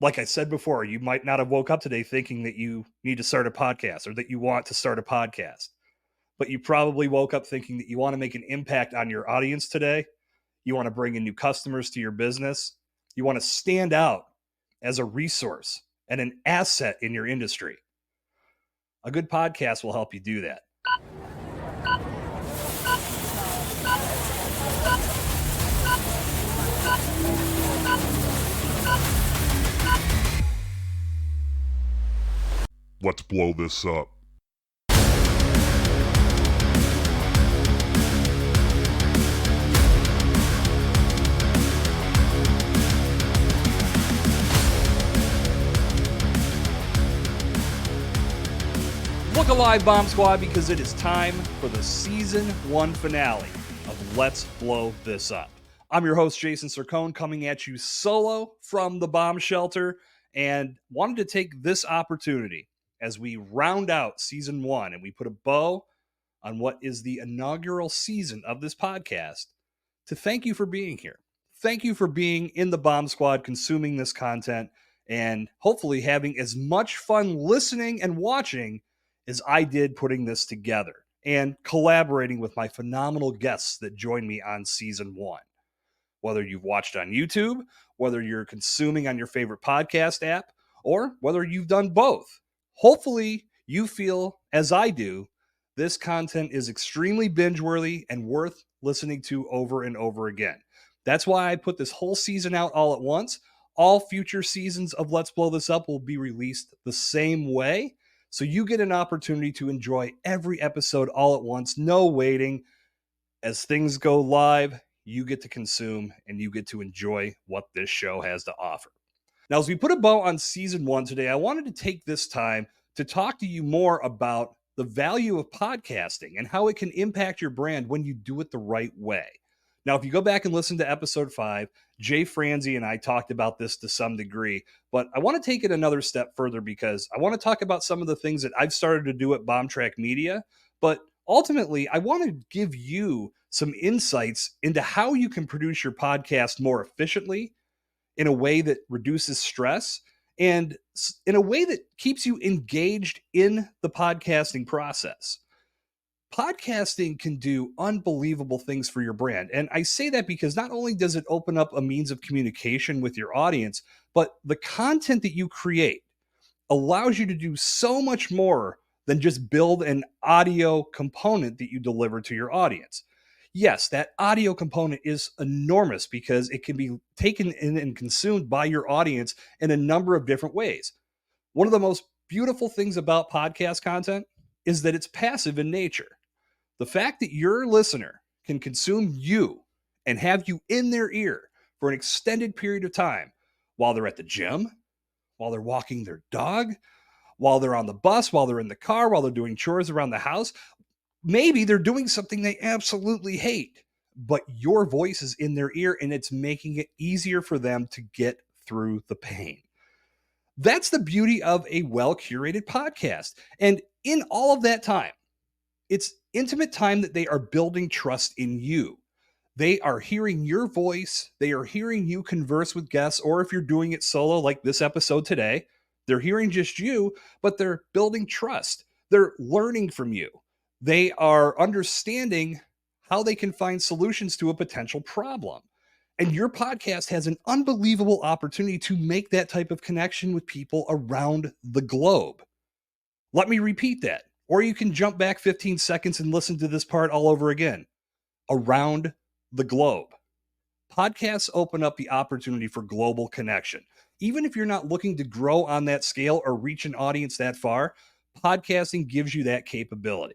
Like I said before, you might not have woke up today thinking that you need to start a podcast or that you want to start a podcast, but you probably woke up thinking that you want to make an impact on your audience today. You want to bring in new customers to your business. You want to stand out as a resource and an asset in your industry. A good podcast will help you do that. Let's blow this up. Look alive, Bomb Squad, because it is time for the Season 1 finale of Let's Blow This Up. I'm your host, Jason Cercone, coming at you solo from the bomb shelter, and wanted to take this opportunity as we round out Season 1 and we put a bow on what is the inaugural season of this podcast to thank you for being here. Thank you for being in the Bomb Squad, consuming this content, and hopefully having as much fun listening and watching as I did putting this together and collaborating with my phenomenal guests that joined me on Season 1. Whether you've watched on YouTube, whether you're consuming on your favorite podcast app, or whether you've done both, hopefully you feel, as I do, this content is extremely binge-worthy and worth listening to over and over again. That's why I put this whole season out all at once. All future seasons of Let's Blow This Up will be released the same way. So you get an opportunity to enjoy every episode all at once, no waiting. As things go live, you get to consume and you get to enjoy what this show has to offer. Now, as we put a bow on Season 1 today, I wanted to take this time to talk to you more about the value of podcasting and how it can impact your brand when you do it the right way. Now, if you go back and listen to episode 5, Jay Franzi and I talked about this to some degree, but I want to take it another step further because I want to talk about some of the things that I've started to do at Bombtrack Media, but ultimately, I want to give you some insights into how you can produce your podcast more efficiently in a way that reduces stress and in a way that keeps you engaged in the podcasting process. Podcasting can do unbelievable things for your brand. And I say that because not only does it open up a means of communication with your audience, but the content that you create allows you to do so much more than just build an audio component that you deliver to your audience. Yes, that audio component is enormous because it can be taken in and consumed by your audience in a number of different ways. One of the most beautiful things about podcast content is that it's passive in nature. The fact that your listener can consume you and have you in their ear for an extended period of time while they're at the gym, while they're walking their dog, while they're on the bus, while they're in the car, while they're doing chores around the house. Maybe they're doing something they absolutely hate, but your voice is in their ear and it's making it easier for them to get through the pain. That's the beauty of a well-curated podcast. And in all of that time, it's intimate time that they are building trust in you. They are hearing your voice. They are hearing you converse with guests, or if you're doing it solo, like this episode today, they're hearing just you, but they're building trust. They're learning from you. They are understanding how they can find solutions to a potential problem. And your podcast has an unbelievable opportunity to make that type of connection with people around the globe. Let me repeat that. Or you can jump back 15 seconds and listen to this part all over again. Around the globe. Podcasts open up the opportunity for global connection. Even if you're not looking to grow on that scale or reach an audience that far, podcasting gives you that capability.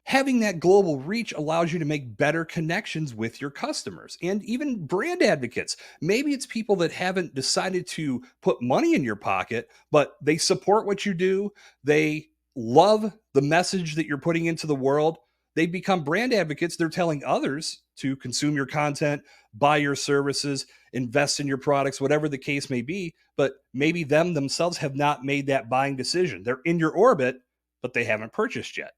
Having that global reach allows you to make better connections with your customers and even brand advocates. Maybe it's people that haven't decided to put money in your pocket, but they support what you do. They love the message that you're putting into the world. They become brand advocates. They're telling others to consume your content, buy your services, invest in your products, whatever the case may be. But maybe them themselves have not made that buying decision. They're in your orbit, but they haven't purchased yet.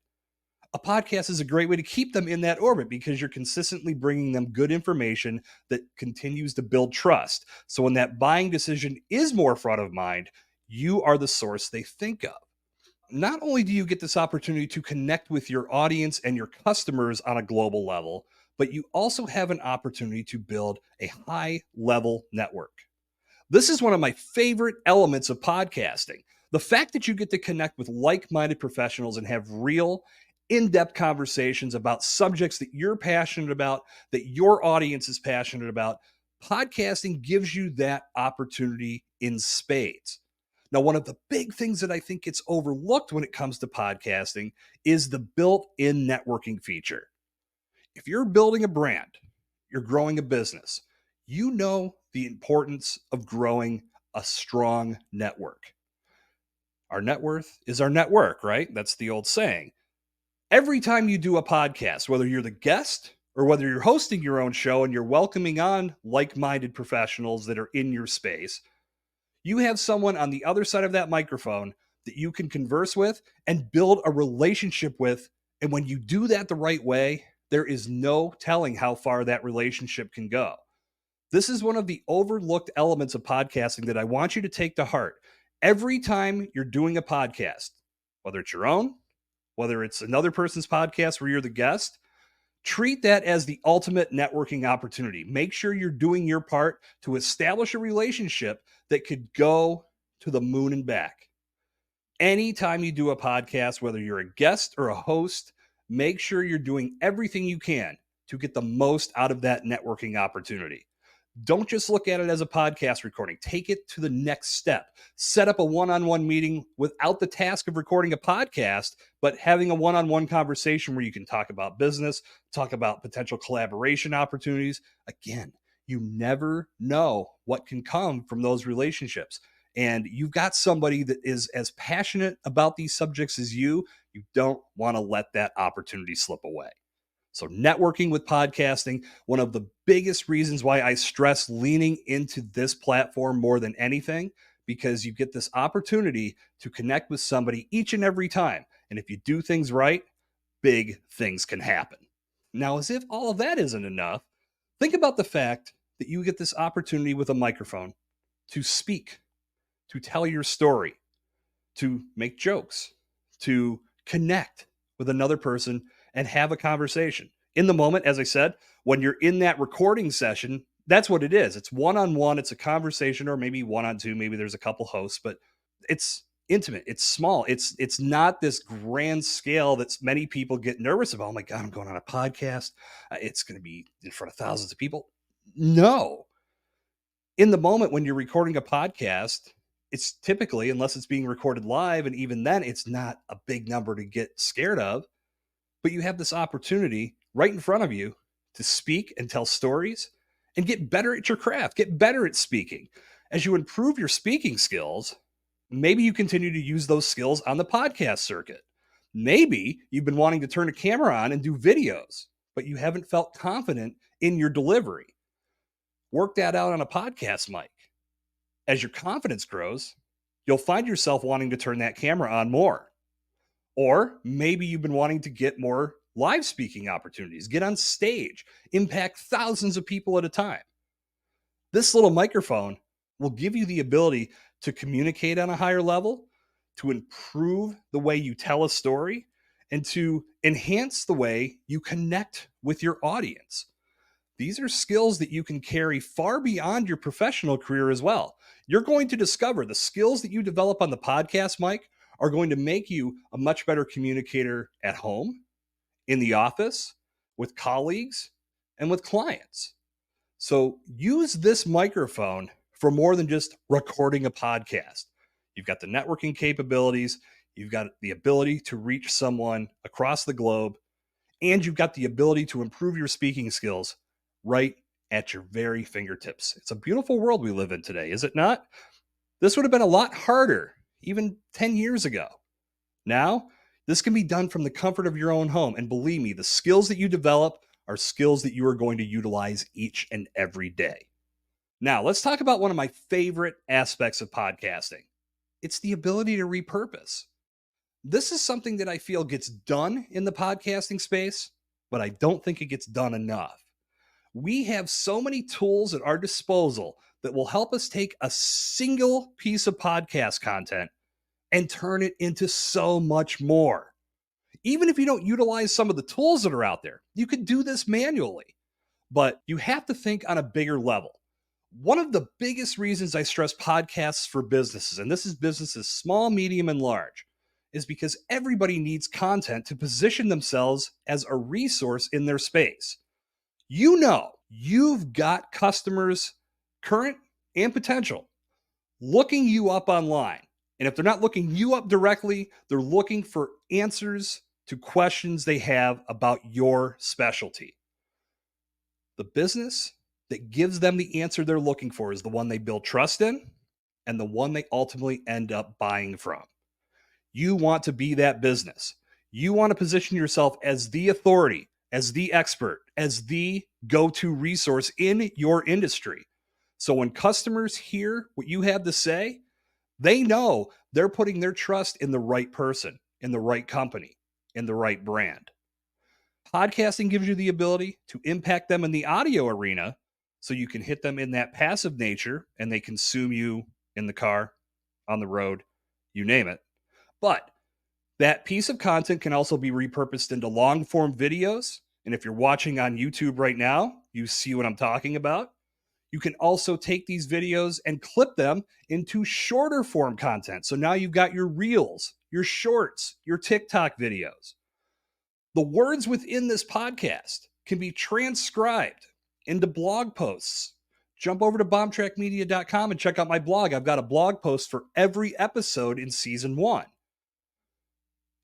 A podcast is a great way to keep them in that orbit because you're consistently bringing them good information that continues to build trust. So when that buying decision is more front of mind, you are the source they think of. Not only do you get this opportunity to connect with your audience and your customers on a global level, but you also have an opportunity to build a high level network. This is one of my favorite elements of podcasting. The fact that you get to connect with like minded professionals and have real, in depth conversations about subjects that you're passionate about, that your audience is passionate about. Podcasting gives you that opportunity in spades. Now, one of the big things that I think gets overlooked when it comes to podcasting is the built in networking feature. If you're building a brand, you're growing a business, you know the importance of growing a strong network. Our net worth is our network, right? That's the old saying. Every time you do a podcast, whether you're the guest or whether you're hosting your own show and you're welcoming on like minded professionals that are in your space, you have someone on the other side of that microphone that you can converse with and build a relationship with. And when you do that the right way, there is no telling how far that relationship can go. This is one of the overlooked elements of podcasting that I want you to take to heart. Every time you're doing a podcast, whether it's your own, whether it's another person's podcast where you're the guest, treat that as the ultimate networking opportunity. Make sure you're doing your part to establish a relationship that could go to the moon and back. Anytime you do a podcast, whether you're a guest or a host, make sure you're doing everything you can to get the most out of that networking opportunity. Don't just look at it as a podcast recording. Take it to the next step. Set up a one-on-one meeting without the task of recording a podcast, but having a one-on-one conversation where you can talk about business, talk about potential collaboration opportunities. Again, you never know what can come from those relationships. And you've got somebody that is as passionate about these subjects as you. You don't want to let that opportunity slip away. So, networking with podcasting, one of the biggest reasons why I stress leaning into this platform more than anything, because you get this opportunity to connect with somebody each and every time. And if you do things right, big things can happen. Now, as if all of that isn't enough, think about the fact that you get this opportunity with a microphone to speak, to tell your story, to make jokes, to connect with another person and have a conversation. In the moment, as I said, when you're in that recording session, that's what it is. It's one on one, it's a conversation, or maybe one on two, maybe there's a couple hosts, but it's intimate, it's small. It's not this grand scale that many people get nervous about. Oh my God, I'm going on a podcast. It's going to be in front of thousands of people. No, in the moment when you're recording a podcast, it's typically, unless it's being recorded live, and even then, it's not a big number to get scared of, but you have this opportunity right in front of you to speak and tell stories and get better at your craft, get better at speaking. As you improve your speaking skills, maybe you continue to use those skills on the podcast circuit. Maybe you've been wanting to turn a camera on and do videos, but you haven't felt confident in your delivery. Work that out on a podcast mic. As your confidence grows, you'll find yourself wanting to turn that camera on more. Or maybe you've been wanting to get more live speaking opportunities, get on stage, impact thousands of people at a time. This little microphone will give you the ability to communicate on a higher level, to improve the way you tell a story, and to enhance the way you connect with your audience. These are skills that you can carry far beyond your professional career as well. You're going to discover the skills that you develop on the podcast mic are going to make you a much better communicator at home, in the office, with colleagues, and with clients. So use this microphone for more than just recording a podcast. You've got the networking capabilities, you've got the ability to reach someone across the globe, and you've got the ability to improve your speaking skills right at your very fingertips. It's a beautiful world we live in today, is it not? This would have been a lot harder even 10 years ago. Now, this can be done from the comfort of your own home. And believe me, the skills that you develop are skills that you are going to utilize each and every day. Now, let's talk about one of my favorite aspects of podcasting. It's the ability to repurpose. This is something that I feel gets done in the podcasting space, but I don't think it gets done enough. We have so many tools at our disposal that will help us take a single piece of podcast content and turn it into so much more. Even if you don't utilize some of the tools that are out there, you could do this manually, but you have to think on a bigger level. One of the biggest reasons I stress podcasts for businesses, and this is businesses small, medium, and large, is because everybody needs content to position themselves as a resource in their space. You know, you've got customers, current and potential, looking you up online. And if they're not looking you up directly, they're looking for answers to questions they have about your specialty. The business that gives them the answer they're looking for is the one they build trust in and the one they ultimately end up buying from. You want to be that business. You want to position yourself as the authority, as the expert, as the go-to resource in your industry. So when customers hear what you have to say, they know they're putting their trust in the right person, in the right company, in the right brand. Podcasting gives you the ability to impact them in the audio arena so you can hit them in that passive nature and they consume you in the car, on the road, you name it. But that piece of content can also be repurposed into long form videos. And if you're watching on YouTube right now, you see what I'm talking about. You can also take these videos and clip them into shorter form content. So now you've got your reels, your shorts, your TikTok videos. The words within this podcast can be transcribed into blog posts. Jump over to bombtrackmedia.com and check out my blog. I've got a blog post for every episode in season 1.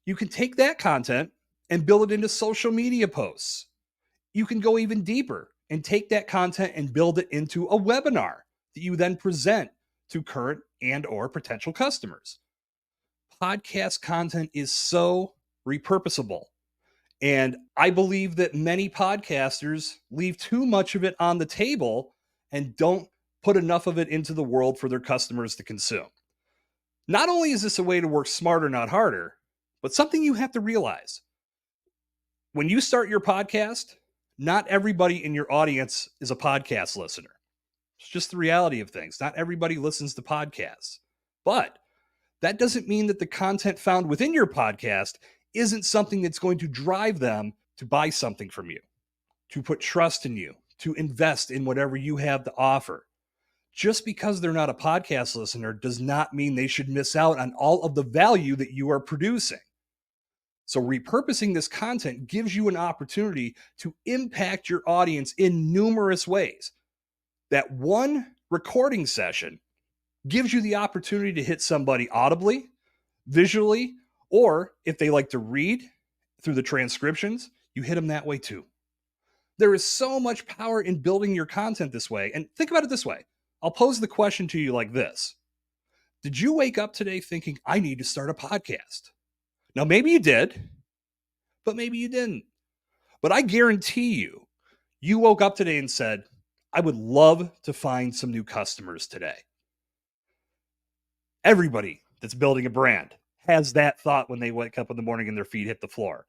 You can take that content and build it into social media posts. You can go even deeper and take that content and build it into a webinar that you then present to current and or potential customers. Podcast content is so repurposable. And I believe that many podcasters leave too much of it on the table and don't put enough of it into the world for their customers to consume. Not only is this a way to work smarter, not harder, but something you have to realize. When you start your podcast, not everybody in your audience is a podcast listener. It's just the reality of things. Not everybody listens to podcasts. But that doesn't mean that the content found within your podcast isn't something that's going to drive them to buy something from you, to put trust in you, to invest in whatever you have to offer. Just because they're not a podcast listener does not mean they should miss out on all of the value that you are producing. So repurposing this content gives you an opportunity to impact your audience in numerous ways. That one recording session gives you the opportunity to hit somebody audibly, visually, or if they like to read through the transcriptions, you hit them that way too. There is so much power in building your content this way. And think about it this way. I'll pose the question to you like this. Did you wake up today thinking, I need to start a podcast? Now, maybe you did, but maybe you didn't. But I guarantee you, you woke up today and said, I would love to find some new customers today. Everybody that's building a brand has that thought when they wake up in the morning and their feet hit the floor.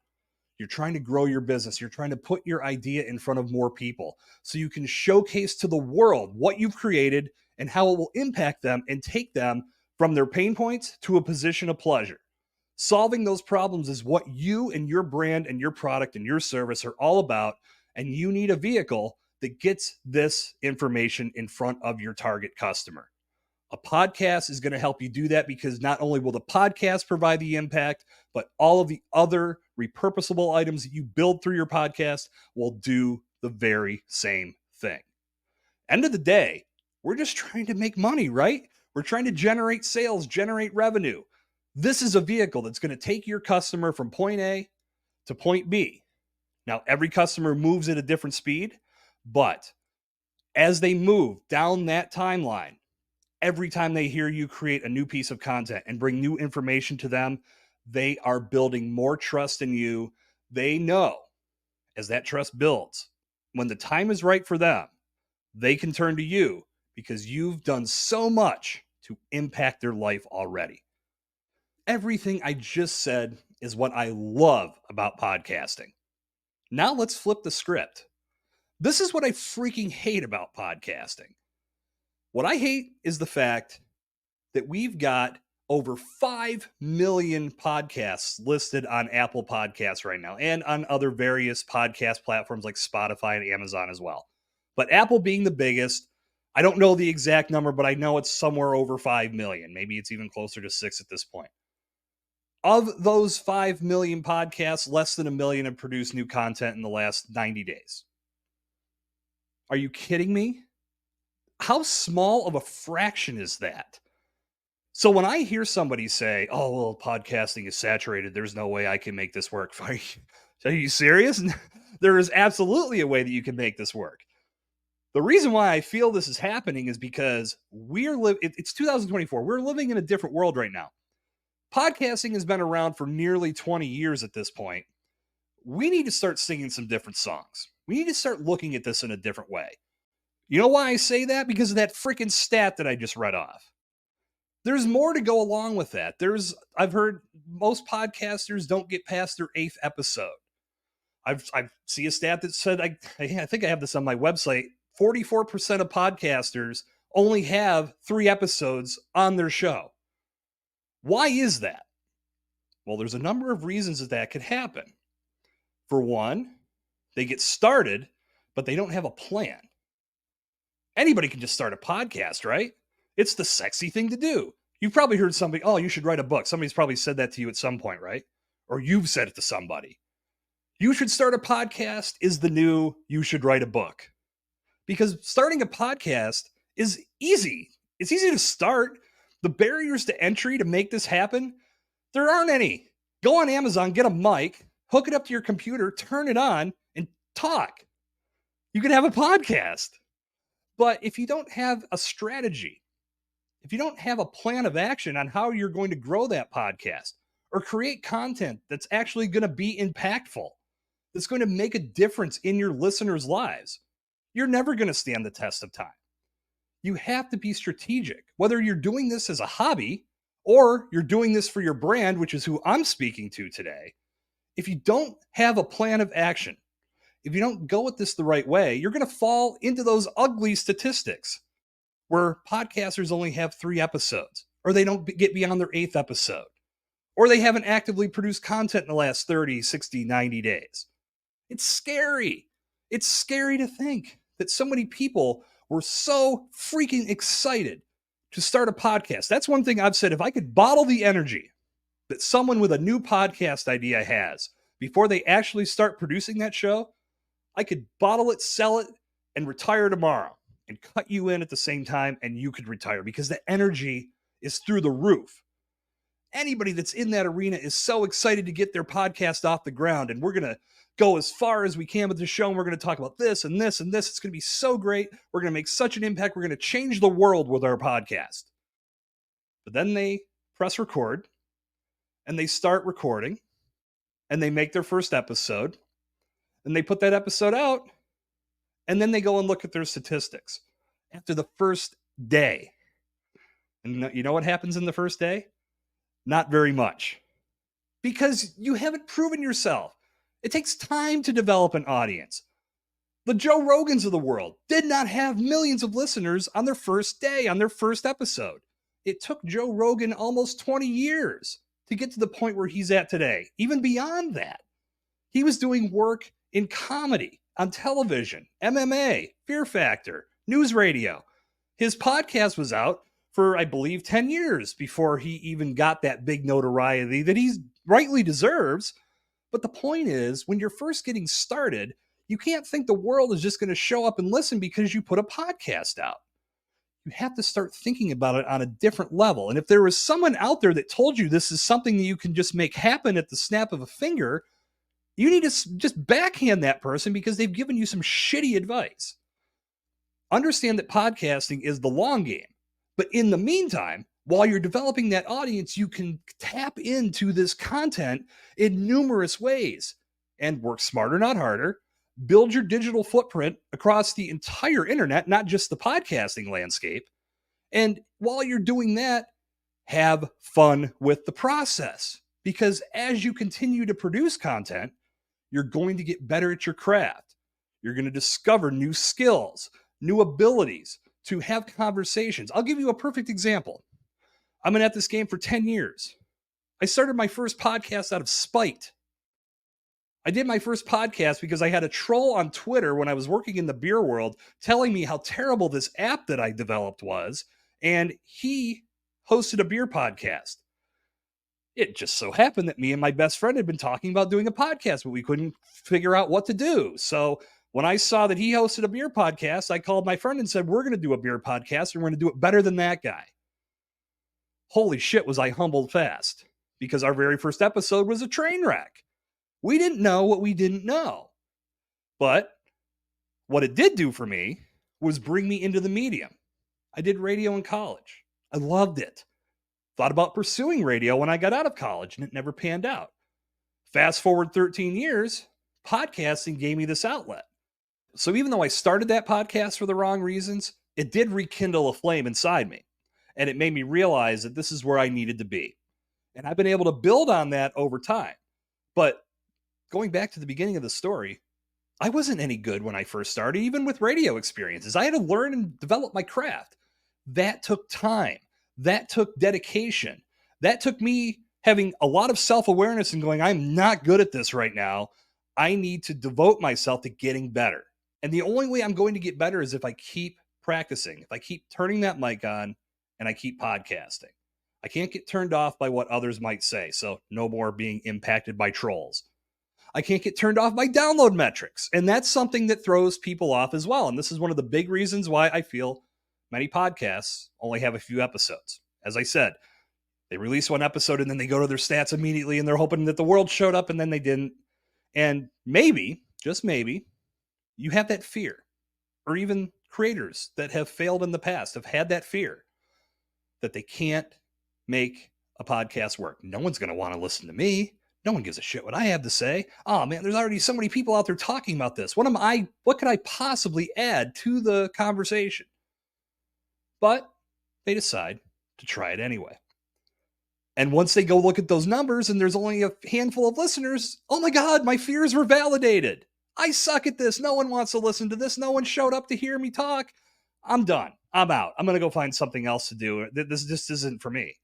You're trying to grow your business. You're trying to put your idea in front of more people so you can showcase to the world what you've created and how it will impact them and take them from their pain points to a position of pleasure. Solving those problems is what you and your brand and your product and your service are all about. And you need a vehicle that gets this information in front of your target customer. A podcast is going to help you do that because not only will the podcast provide the impact, but all of the other repurposable items that you build through your podcast will do the very same thing. End of the day, we're just trying to make money, right? We're trying to generate sales, generate revenue. This is a vehicle that's going to take your customer from point A to point B. Now, every customer moves at a different speed, but as they move down that timeline, every time they hear you create a new piece of content and bring new information to them, they are building more trust in you. They know as that trust builds, when the time is right for them, they can turn to you because you've done so much to impact their life already. Everything I just said is what I love about podcasting. Now let's flip the script. This is what I freaking hate about podcasting. What I hate is the fact that we've got over 5 million podcasts listed on Apple Podcasts right now and on other various podcast platforms like Spotify and Amazon as well. But Apple being the biggest, I don't know the exact number, but I know it's somewhere over 5 million. Maybe it's even closer to 6 at this point. Of those 5 million podcasts, less than 1 million have produced new content in the last 90 days. Are you kidding me? How small of a fraction is that? So when I hear somebody say, oh, well, podcasting is saturated, there's no way I can make this work. Are you serious? There is absolutely a way that you can make this work. The reason why I feel this is happening is because it's 2024. We're living in a different world right now. Podcasting has been around for nearly 20 years at this point. We need to start singing some different songs. We need to start looking at this in a different way. You know why I say that? Because of that freaking stat that I just read off. There's more to go along with that. I've heard most podcasters don't get past their 8th episode. I see a stat that said, I think I have this on my website, 44% of podcasters only have 3 episodes on their show. Why is that? Well, there's a number of reasons that could happen. For one, they get started, but they don't have a plan. Anybody can just start a podcast, right? It's the sexy thing to do. You've probably heard somebody, oh, you should write a book. Somebody's probably said that to you at some point, right? Or you've said it to somebody. You should start a podcast is the new you should write a book. Because starting a podcast is easy. It's easy to start. The barriers to entry to make this happen, there aren't any. Go on Amazon, get a mic, hook it up to your computer, turn it on, and talk. You can have a podcast. But if you don't have a strategy, if you don't have a plan of action on how you're going to grow that podcast or create content that's actually going to be impactful, that's going to make a difference in your listeners' lives, you're never going to stand the test of time. You have to be strategic, whether you're doing this as a hobby or you're doing this for your brand, which is who I'm speaking to today. If you don't have a plan of action, if you don't go at this the right way, you're going to fall into those ugly statistics where podcasters only have 3 episodes, or they don't get beyond their 8th episode, or they haven't actively produced content in the last 30, 60, 90 days. It's scary. It's scary to think that so many people were so freaking excited to start a podcast. That's one thing I've said. If I could bottle the energy that someone with a new podcast idea has before they actually start producing that show, I could bottle it, sell it, and retire tomorrow and cut you in at the same time, and you could retire because the energy is through the roof. Anybody that's in that arena is so excited to get their podcast off the ground, and we're going to go as far as we can with the show, and we're going to talk about this and this and this. It's going to be so great. We're going to make such an impact. We're going to change the world with our podcast. But then they press record, and they start recording, and they make their first episode, and they put that episode out, and then they go and look at their statistics after the first day. And you know what happens in the first day? Not very much. Because you haven't proven yourself. It takes time to develop an audience. The Joe Rogans of the world did not have millions of listeners on their first day, on their first episode. It took Joe Rogan almost 20 years to get to the point where he's at today. Even beyond that, he was doing work in comedy, on television, MMA, Fear Factor, news radio. His podcast was out for, I believe, 10 years before he even got that big notoriety that he rightly deserves. But the point is, when you're first getting started, you can't think the world is just going to show up and listen because you put a podcast out. You have to start thinking about it on a different level. And if there was someone out there that told you this is something that you can just make happen at the snap of a finger, you need to just backhand that person because they've given you some shitty advice. Understand that podcasting is the long game. But in the meantime, while you're developing that audience, you can tap into this content in numerous ways and work smarter, not harder. Build your digital footprint across the entire internet, not just the podcasting landscape. And while you're doing that, have fun with the process, because as you continue to produce content, you're going to get better at your craft. You're going to discover new skills, new abilities to have conversations. I'll give you a perfect example. I've been at this game for 10 years. I started my first podcast out of spite. I did my first podcast because I had a troll on Twitter when I was working in the beer world telling me how terrible this app that I developed was, and he hosted a beer podcast. It just so happened that me and my best friend had been talking about doing a podcast, but we couldn't figure out what to do. So when I saw that he hosted a beer podcast, I called my friend and said, "We're going to do a beer podcast and we're going to do it better than that guy." Holy shit, was I humbled fast, because our very first episode was a train wreck. We didn't know what we didn't know. But what it did do for me was bring me into the medium. I did radio in college. I loved it. Thought about pursuing radio when I got out of college, and it never panned out. Fast forward 13 years, podcasting gave me this outlet. So even though I started that podcast for the wrong reasons, it did rekindle a flame inside me. And it made me realize that this is where I needed to be. And I've been able to build on that over time. But going back to the beginning of the story, I wasn't any good when I first started, even with radio experiences. I had to learn and develop my craft. That took time. That took dedication. That took me having a lot of self-awareness and going, I'm not good at this right now. I need to devote myself to getting better. And the only way I'm going to get better is if I keep practicing, if I keep turning that mic on and I keep podcasting. I can't get turned off by what others might say. So no more being impacted by trolls. I can't get turned off by download metrics. And that's something that throws people off as well. And this is one of the big reasons why I feel many podcasts only have a few episodes. As I said, they release one episode and then they go to their stats immediately and they're hoping that the world showed up, and then they didn't. And maybe, just maybe, you have that fear. Or even creators that have failed in the past have had that fear that they can't make a podcast work. No one's going to want to listen to me. No one gives a shit what I have to say. Oh man, there's already so many people out there talking about this. What could I possibly add to the conversation? But they decide to try it anyway. And once they go look at those numbers and there's only a handful of listeners, oh my God, my fears were validated. I suck at this. No one wants to listen to this. No one showed up to hear me talk. I'm done. I'm out. I'm going to go find something else to do. This just isn't for me.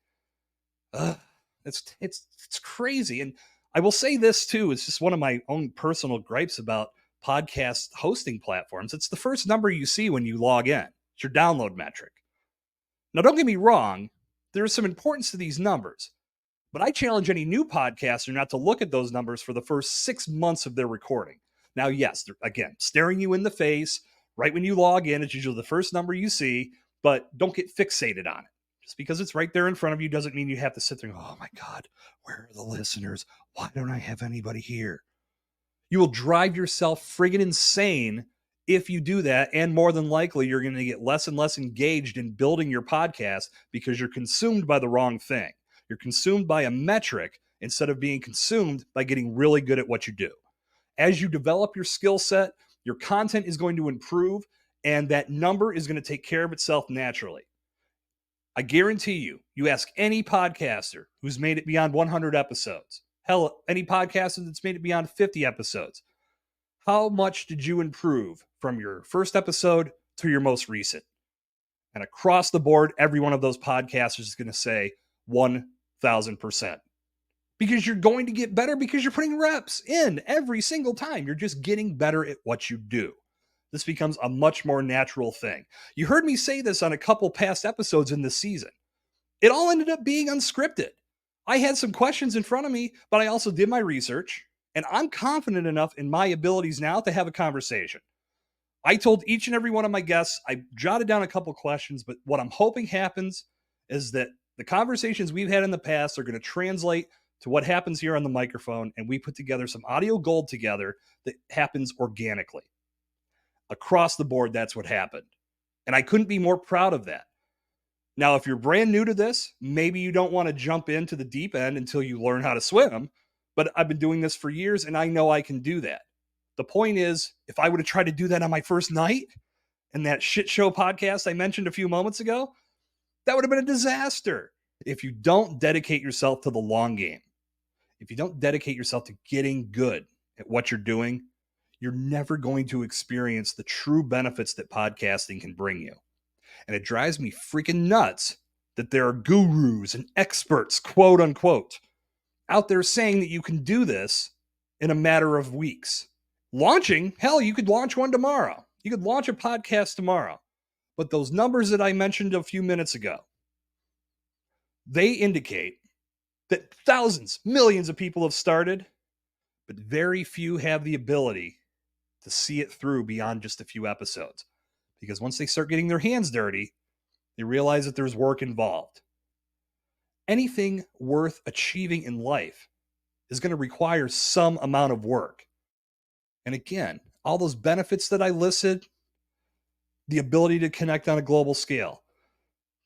It's crazy. And I will say this too. It's just one of my own personal gripes about podcast hosting platforms. It's the first number you see when you log in. It's your download metric. Now, don't get me wrong. There is some importance to these numbers, but I challenge any new podcaster not to look at those numbers for the first 6 months of their recording. Now, yes, again, staring you in the face right when you log in, it's usually the first number you see, but don't get fixated on it. Just because it's right there in front of you doesn't mean you have to sit there and go, oh my God, where are the listeners? Why don't I have anybody here? You will drive yourself friggin' insane if you do that. And more than likely, you're going to get less and less engaged in building your podcast because you're consumed by the wrong thing. You're consumed by a metric instead of being consumed by getting really good at what you do. As you develop your skill set, your content is going to improve, and that number is going to take care of itself naturally. I guarantee you ask any podcaster who's made it beyond 100 episodes, hell, any podcaster that's made it beyond 50 episodes, how much did you improve from your first episode to your most recent? And across the board, every one of those podcasters is going to say 1,000%. Because you're going to get better because you're putting reps in every single time. You're just getting better at what you do. This becomes a much more natural thing. You heard me say this on a couple past episodes in this season. It all ended up being unscripted. I had some questions in front of me, but I also did my research, and I'm confident enough in my abilities now to have a conversation. I told each and every one of my guests, I jotted down a couple questions, but what I'm hoping happens is that the conversations we've had in the past are going to translate to what happens here on the microphone, and we put together some audio gold together that happens organically. Across the board, that's what happened. And I couldn't be more proud of that. Now, if you're brand new to this, maybe you don't want to jump into the deep end until you learn how to swim, but I've been doing this for years and I know I can do that. The point is, if I would have tried to do that on my first night in that shit show podcast I mentioned a few moments ago, that would have been a disaster. If you don't dedicate yourself to the long game, if you don't dedicate yourself to getting good at what you're doing, you're never going to experience the true benefits that podcasting can bring you. And it drives me freaking nuts that there are gurus and experts, quote unquote, out there saying that you can do this in a matter of weeks. Launching, hell, you could launch one tomorrow. You could launch a podcast tomorrow. But those numbers that I mentioned a few minutes ago, they indicate that thousands, millions of people have started, but very few have the ability to see it through beyond just a few episodes. Because once they start getting their hands dirty, they realize that there's work involved. Anything worth achieving in life is going to require some amount of work. And again, all those benefits that I listed, the ability to connect on a global scale,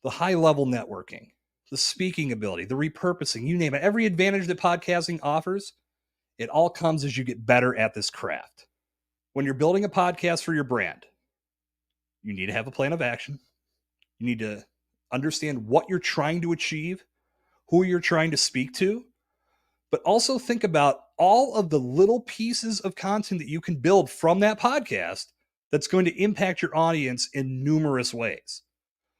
the high level networking, the speaking ability, the repurposing, you name it, every advantage that podcasting offers, it all comes as you get better at this craft. When you're building a podcast for your brand, you need to have a plan of action. You need to understand what you're trying to achieve, who you're trying to speak to, but also think about all of the little pieces of content that you can build from that podcast that's going to impact your audience in numerous ways.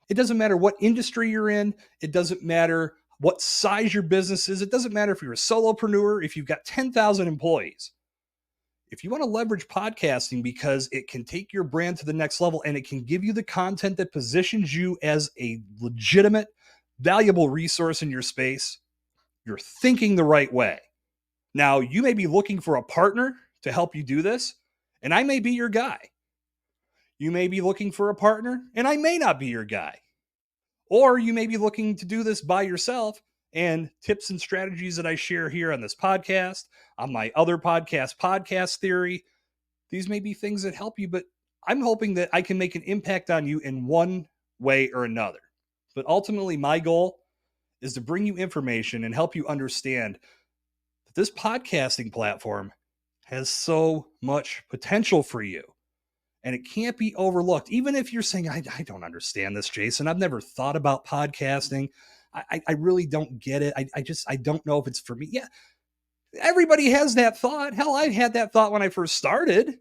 It doesn't matter what industry you're in. It doesn't matter what size your business is. It doesn't matter if you're a solopreneur, if you've got 10,000 employees. If you want to leverage podcasting because it can take your brand to the next level and it can give you the content that positions you as a legitimate, valuable resource in your space, you're thinking the right way. Now, you may be looking for a partner to help you do this, and I may be your guy. You may be looking for a partner, and I may not be your guy. Or you may be looking to do this by yourself, and tips and strategies that I share here on this podcast, on my other podcast, Podcast Theory, these may be things that help you, but I'm hoping that I can make an impact on you in one way or another. But ultimately, my goal is to bring you information and help you understand that this podcasting platform has so much potential for you. And it can't be overlooked. Even if you're saying, I don't understand this, Jason. I've never thought about podcasting. I really don't get it. I don't know if it's for me. Yeah, everybody has that thought. Hell, I had that thought when I first started.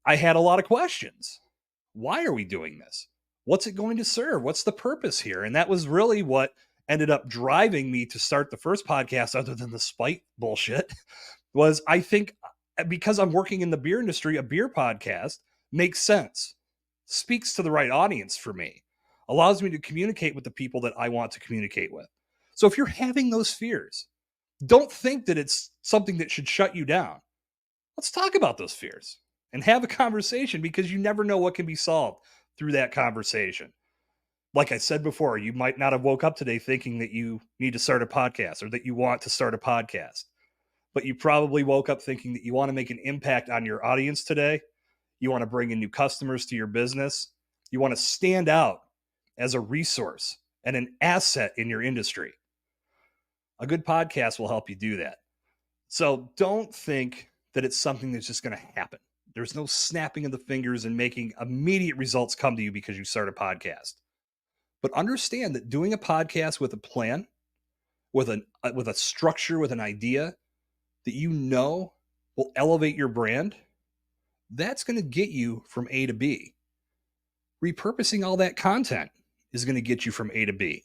I had a lot of questions. Why are we doing this? What's it going to serve? What's the purpose here? And that was really what ended up driving me to start the first podcast, other than the spite bullshit, was I think because I'm working in the beer industry, a beer podcast makes sense, speaks to the right audience for me, allows me to communicate with the people that I want to communicate with. So if you're having those fears, don't think that it's something that should shut you down. Let's talk about those fears and have a conversation, because you never know what can be solved through that conversation. Like I said before, you might not have woke up today thinking that you need to start a podcast or that you want to start a podcast, but you probably woke up thinking that you want to make an impact on your audience today. You want to bring in new customers to your business. You want to stand out as a resource and an asset in your industry. A good podcast will help you do that. So don't think that it's something that's just going to happen. There's no snapping of the fingers and making immediate results come to you because you start a podcast. But understand that doing a podcast with a plan, with a structure, with an idea that you know will elevate your brand, that's going to get you from A to B. Repurposing all that content is going to get you from A to B.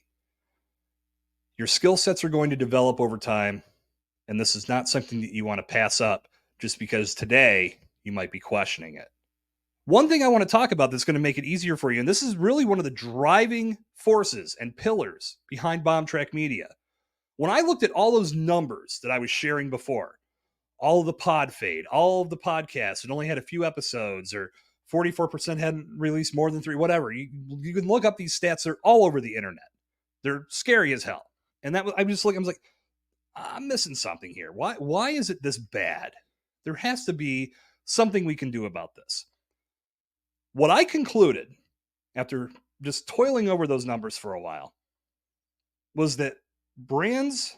Your skill sets are going to develop over time, and this is not something that you want to pass up just because today you might be questioning it. One thing I want to talk about that's going to make it easier for you, and this is really one of the driving forces and pillars behind Bombtrack Media. When I looked at all those numbers that I was sharing before, all of the pod fade, all of the podcasts that only had a few episodes, or 44% hadn't released more than 3, whatever. You can look up these stats. They're all over the internet. They're scary as hell. And that was, I was like, I'm missing something here. Why is it this bad? There has to be something we can do about this. What I concluded after just toiling over those numbers for a while was that brands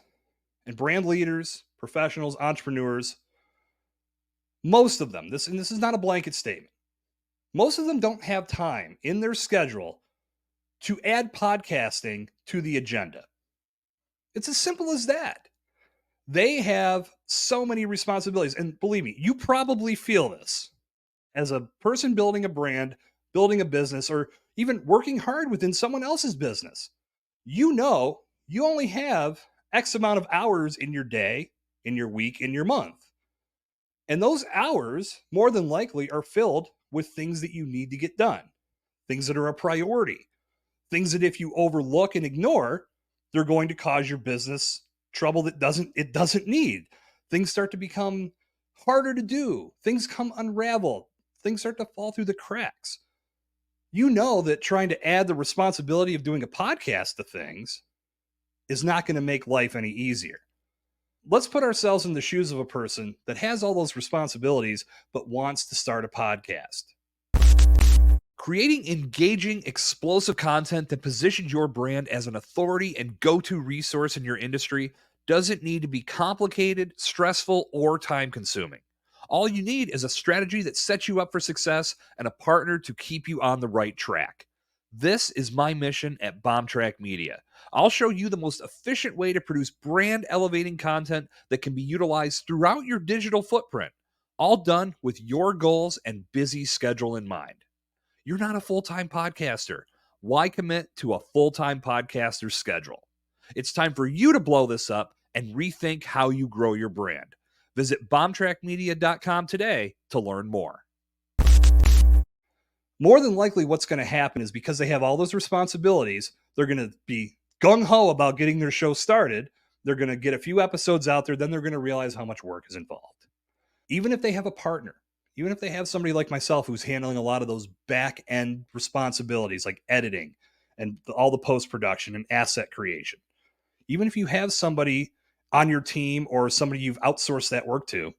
and brand leaders, professionals, entrepreneurs, most of them, this is not a blanket statement, most of them don't have time in their schedule to add podcasting to the agenda. It's as simple as that. They have so many responsibilities. And believe me, you probably feel this as a person building a brand, building a business, or even working hard within someone else's business. You know, you only have X amount of hours in your day, in your week, in your month. And those hours, more than likely, are filled with things that you need to get done, things that are a priority, things that if you overlook and ignore, they're going to cause your business trouble that doesn't need. Things start to become harder to do. Things come unraveled. Things start to fall through the cracks. You know that trying to add the responsibility of doing a podcast to things is not going to make life any easier. Let's put ourselves in the shoes of a person that has all those responsibilities but wants to start a podcast. Creating engaging, explosive content that positions your brand as an authority and go-to resource in your industry doesn't need to be complicated, stressful, or time-consuming. All you need is a strategy that sets you up for success and a partner to keep you on the right track. This is my mission at Bombtrack Media. I'll show you the most efficient way to produce brand-elevating content that can be utilized throughout your digital footprint, all done with your goals and busy schedule in mind. You're not a full-time podcaster. Why commit to a full-time podcaster's schedule? It's time for you to blow this up and rethink how you grow your brand. Visit bombtrackmedia.com today to learn more. More than likely, what's going to happen is because they have all those responsibilities, they're going to be gung-ho about getting their show started. They're going to get a few episodes out there, then they're going to realize how much work is involved. Even if they have a partner, even if they have somebody like myself who's handling a lot of those back end responsibilities like editing and all the post production and asset creation, even if you have somebody on your team or somebody you've outsourced that work to,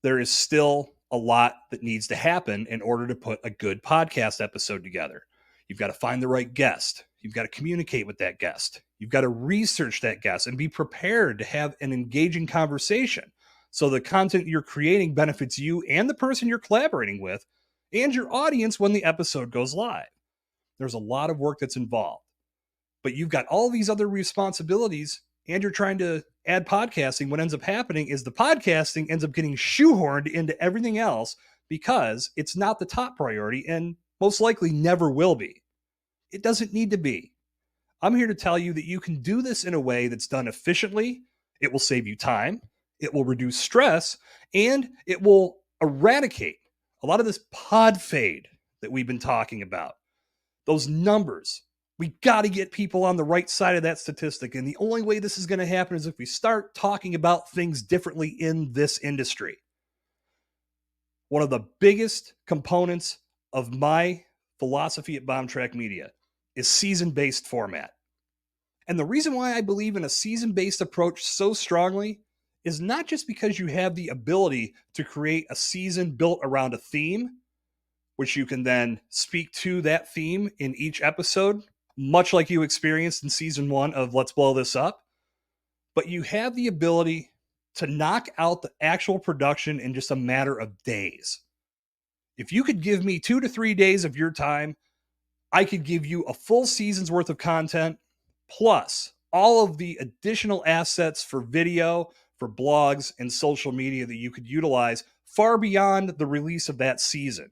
there is still a lot that needs to happen in order to put a good podcast episode together. You've got to find the right guest. You've got to communicate with that guest. You've got to research that guest and be prepared to have an engaging conversation. So the content you're creating benefits you and the person you're collaborating with and your audience when the episode goes live. There's a lot of work that's involved, but you've got all these other responsibilities and you're trying to add podcasting. What ends up happening is the podcasting ends up getting shoehorned into everything else because it's not the top priority and most likely never will be. It doesn't need to be. I'm here to tell you that you can do this in a way that's done efficiently. It will save you time. It will reduce stress, and it will eradicate a lot of this pod fade that we've been talking about. Those numbers, we got to get people on the right side of that statistic. And the only way this is going to happen is if we start talking about things differently in this industry. One of the biggest components of my philosophy at Bombtrack Media is season-based format. And the reason why I believe in a season-based approach so strongly is not just because you have the ability to create a season built around a theme, which you can then speak to that theme in each episode, much like you experienced in season 1 of Let's Blow This Up, but you have the ability to knock out the actual production in just a matter of days. If you could give me 2 to 3 days of your time, I could give you a full season's worth of content, plus all of the additional assets for video, for blogs, and social media that you could utilize far beyond the release of that season.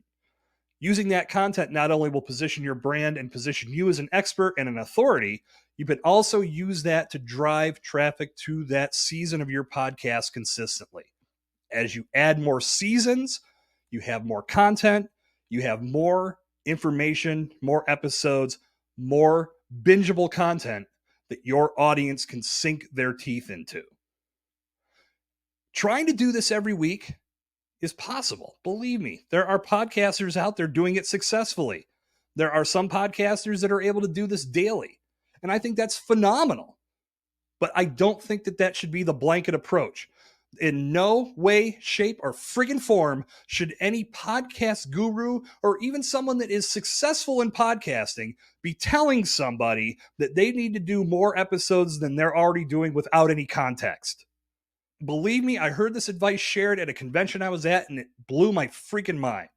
Using that content not only will position your brand and position you as an expert and an authority, you can also use that to drive traffic to that season of your podcast consistently. As you add more seasons, you have more content, you have more information, more episodes, more bingeable content that your audience can sink their teeth into. Trying to do this every week is possible. Believe me, there are podcasters out there doing it successfully. There are some podcasters that are able to do this daily. And I think that's phenomenal. But I don't think that that should be the blanket approach. In no way, shape, or friggin' form should any podcast guru or even someone that is successful in podcasting be telling somebody that they need to do more episodes than they're already doing without any context. Believe me, I heard this advice shared at a convention I was at, and it blew my freaking mind.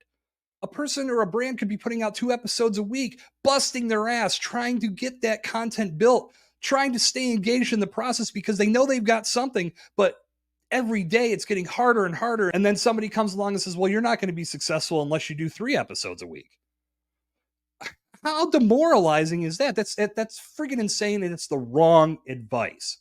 A person or a brand could be putting out 2 episodes a week, busting their ass, trying to get that content built, trying to stay engaged in the process because they know they've got something, but every day it's getting harder and harder. And then somebody comes along and says, well, you're not going to be successful unless you do 3 episodes a week. How demoralizing is that? That's freaking insane, and it's the wrong advice.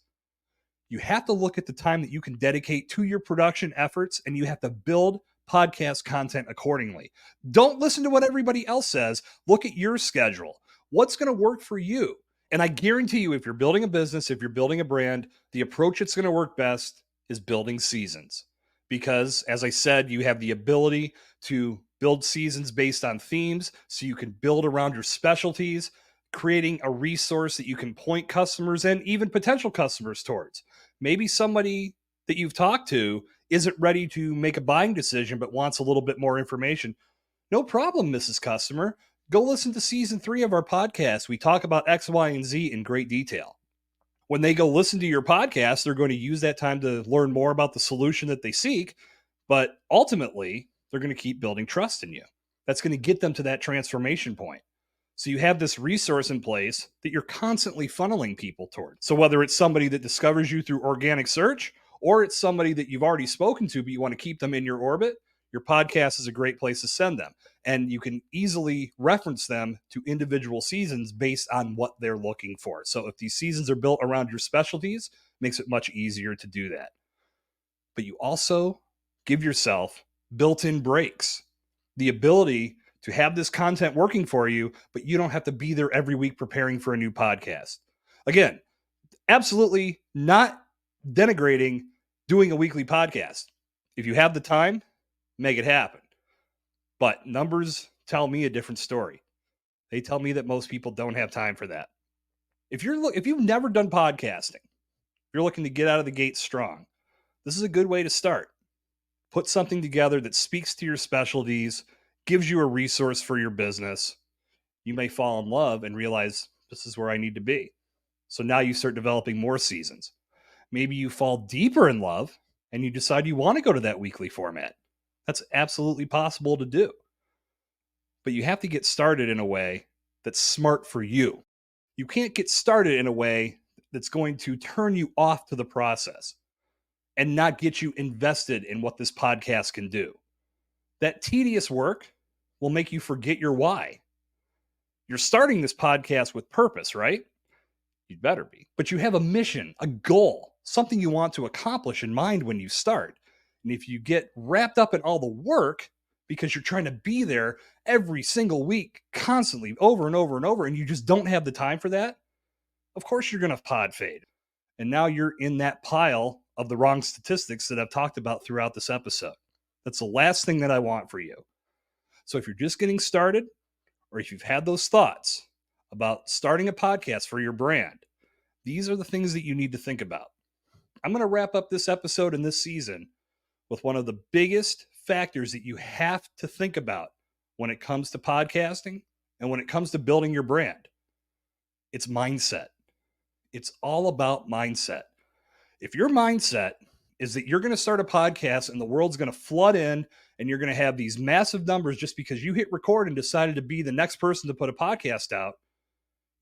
You have to look at the time that you can dedicate to your production efforts, and you have to build podcast content accordingly. Don't listen to what everybody else says. Look at your schedule. What's going to work for you? And I guarantee you, if you're building a business, if you're building a brand, the approach that's going to work best is building seasons. Because, as I said, you have the ability to build seasons based on themes, so you can build around your specialties, creating a resource that you can point customers and even potential customers towards. Maybe somebody that you've talked to isn't ready to make a buying decision but wants a little bit more information. No problem, Mrs. Customer. Go listen to season 3 of our podcast. We talk about X, Y, and Z in great detail. When they go listen to your podcast, they're going to use that time to learn more about the solution that they seek, but ultimately, they're going to keep building trust in you. That's going to get them to that transformation point. So you have this resource in place that you're constantly funneling people toward. So whether it's somebody that discovers you through organic search, or it's somebody that you've already spoken to, but you want to keep them in your orbit, your podcast is a great place to send them. And you can easily reference them to individual seasons based on what they're looking for. So if these seasons are built around your specialties, it makes it much easier to do that. But you also give yourself built-in breaks, the ability to have this content working for you, but you don't have to be there every week preparing for a new podcast. Again, absolutely not denigrating doing a weekly podcast. If you have the time, make it happen. But numbers tell me a different story. They tell me that most people don't have time for that. If you've never done podcasting, you're looking to get out of the gate strong, this is a good way to start. Put something together that speaks to your specialties, gives you a resource for your business. You may fall in love and realize this is where I need to be. So now you start developing more seasons. Maybe you fall deeper in love and you decide you want to go to that weekly format. That's absolutely possible to do. But you have to get started in a way that's smart for you. You can't get started in a way that's going to turn you off to the process and not get you invested in what this podcast can do. That tedious work will make you forget your why. You're starting this podcast with purpose, right? You'd better be. But you have a mission, a goal, something you want to accomplish in mind when you start. And if you get wrapped up in all the work because you're trying to be there every single week, constantly, over and over and over, and you just don't have the time for that, of course you're going to pod fade. And now you're in that pile of the wrong statistics that I've talked about throughout this episode. That's the last thing that I want for you. So if you're just getting started, or if you've had those thoughts about starting a podcast for your brand, these are the things that you need to think about. I'm going to wrap up this episode in this season with one of the biggest factors that you have to think about when it comes to podcasting and when it comes to building your brand. It's mindset. It's all about mindset. If your mindset is that you're going to start a podcast and the world's going to flood in and you're going to have these massive numbers just because you hit record and decided to be the next person to put a podcast out,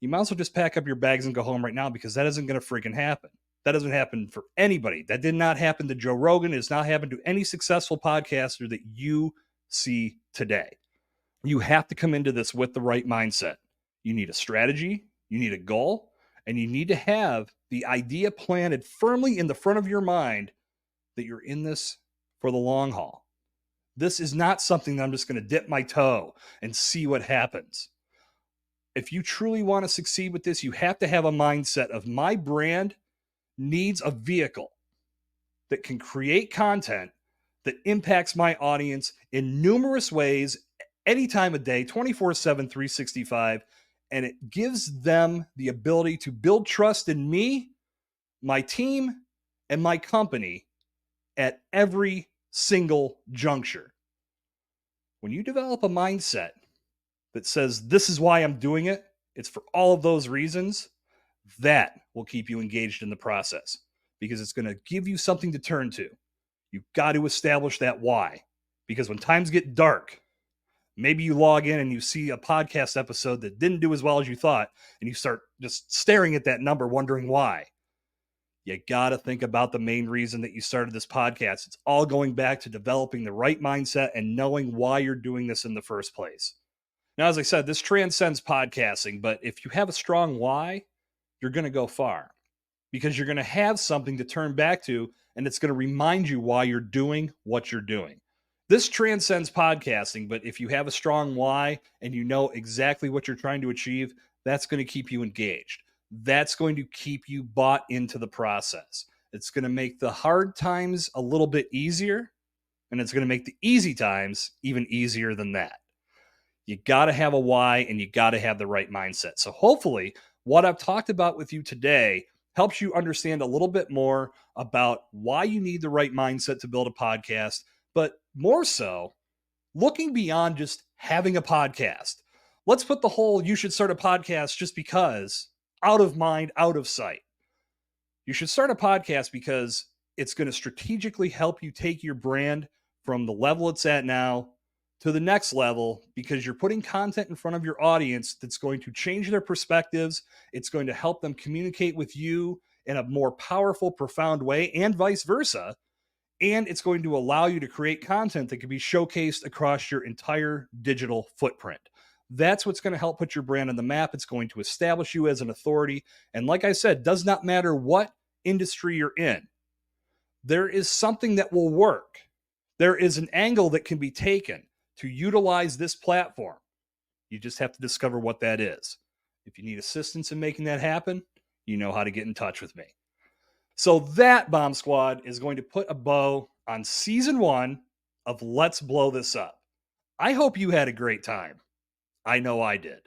you might as well just pack up your bags and go home right now, because that isn't going to freaking happen. That doesn't happen for anybody. That did not happen to Joe Rogan. It has not happened to any successful podcaster that you see today. You have to come into this with the right mindset. You need a strategy, you need a goal, and you need to have the idea planted firmly in the front of your mind that you're in this for the long haul. This is not something that I'm just going to dip my toe and see what happens. If you truly want to succeed with this, you have to have a mindset of my brand needs a vehicle that can create content that impacts my audience in numerous ways, any time of day, 24/7, 365, and it gives them the ability to build trust in me, my team, and my company at every single juncture. When you develop a mindset that says, this is why I'm doing it, it's for all of those reasons, that will keep you engaged in the process, because it's going to give you something to turn to. You've got to establish that why, because when times get dark, maybe you log in and you see a podcast episode that didn't do as well as you thought, and you start just staring at that number, wondering why. You got to think about the main reason that you started this podcast. It's all going back to developing the right mindset and knowing why you're doing this in the first place. Now, as I said, this transcends podcasting, but if you have a strong why, you're going to go far because you're going to have something to turn back to, and it's going to remind you why you're doing what you're doing. This transcends podcasting, but if you have a strong why and you know exactly what you're trying to achieve, that's going to keep you engaged. That's going to keep you bought into the process. It's going to make the hard times a little bit easier, and it's going to make the easy times even easier than that. You got to have a why, and you got to have the right mindset. So hopefully what I've talked about with you today helps you understand a little bit more about why you need the right mindset to build a podcast, but more so looking beyond just having a podcast. Let's put the whole "you should start a podcast just because" out of mind, out of sight. You should start a podcast because it's going to strategically help you take your brand from the level it's at now to the next level, because you're putting content in front of your audience that's going to change their perspectives. It's going to help them communicate with you in a more powerful, profound way, and vice versa. And it's going to allow you to create content that can be showcased across your entire digital footprint. That's what's going to help put your brand on the map. It's going to establish you as an authority. And like I said, does not matter what industry you're in. There is something that will work. There is an angle that can be taken to utilize this platform. You just have to discover what that is. If you need assistance in making that happen, you know how to get in touch with me. So that, Bomb Squad, is going to put a bow on season 1 of Let's Blow This Up. I hope you had a great time. I know I did.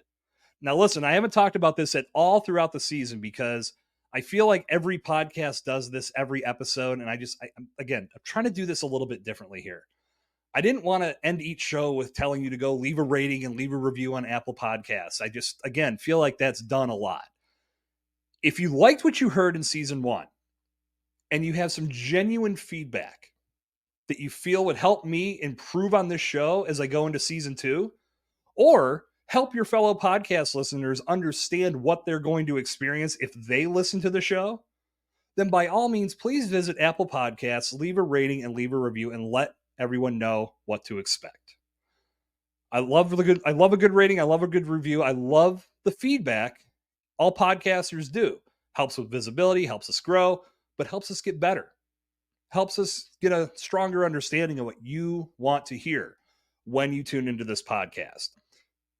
Now listen, I haven't talked about this at all throughout the season because I feel like every podcast does this every episode. And I'm trying to do this a little bit differently here. I didn't want to end each show with telling you to go leave a rating and leave a review on Apple Podcasts. I just, again, feel like that's done a lot. If you liked what you heard in season 1 and you have some genuine feedback that you feel would help me improve on this show as I go into season 2, or help your fellow podcast listeners understand what they're going to experience if they listen to the show, then by all means, please visit Apple Podcasts, leave a rating and leave a review, and let everyone know what to expect. I love a good rating. I love a good review. I love the feedback. All podcasters do. Helps with visibility, helps us grow, but helps us get better. Helps us get a stronger understanding of what you want to hear when you tune into this podcast.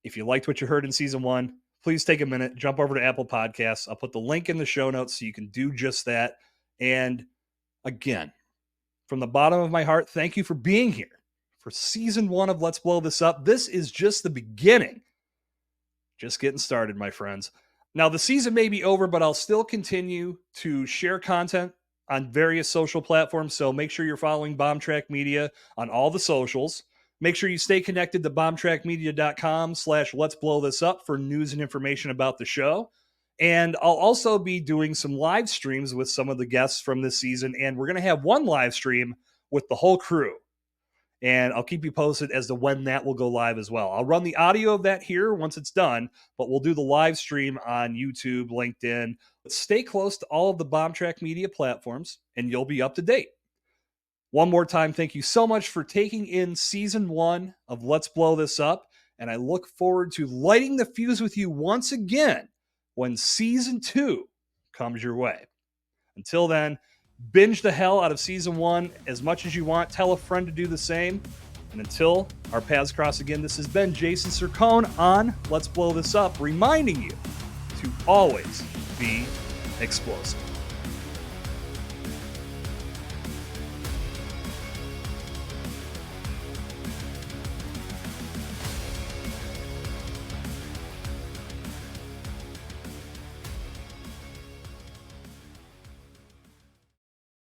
If you liked what you heard in season 1, please take a minute, jump over to Apple Podcasts. I'll put the link in the show notes so you can do just that. And again, from the bottom of my heart, thank you for being here for season 1 of Let's Blow This Up. This is just the beginning. Just getting started, my friends. Now, the season may be over, but I'll still continue to share content on various social platforms. So make sure you're following Bombtrack Media on all the socials. Make sure you stay connected to bombtrackmedia.com/let's blow this up for news and information about the show. And I'll also be doing some live streams with some of the guests from this season. And we're going to have one live stream with the whole crew. And I'll keep you posted as to when that will go live as well. I'll run the audio of that here once it's done, but we'll do the live stream on YouTube, LinkedIn. Stay close to all of the Bombtrack Media platforms, and you'll be up to date. One more time, thank you so much for taking in season 1 of Let's Blow This Up. And I look forward to lighting the fuse with you once again when season 2 comes your way. Until then, binge the hell out of season 1 as much as you want. Tell a friend to do the same. And until our paths cross again, this has been Jason Cercone on Let's Blow This Up, reminding you to always be explosive.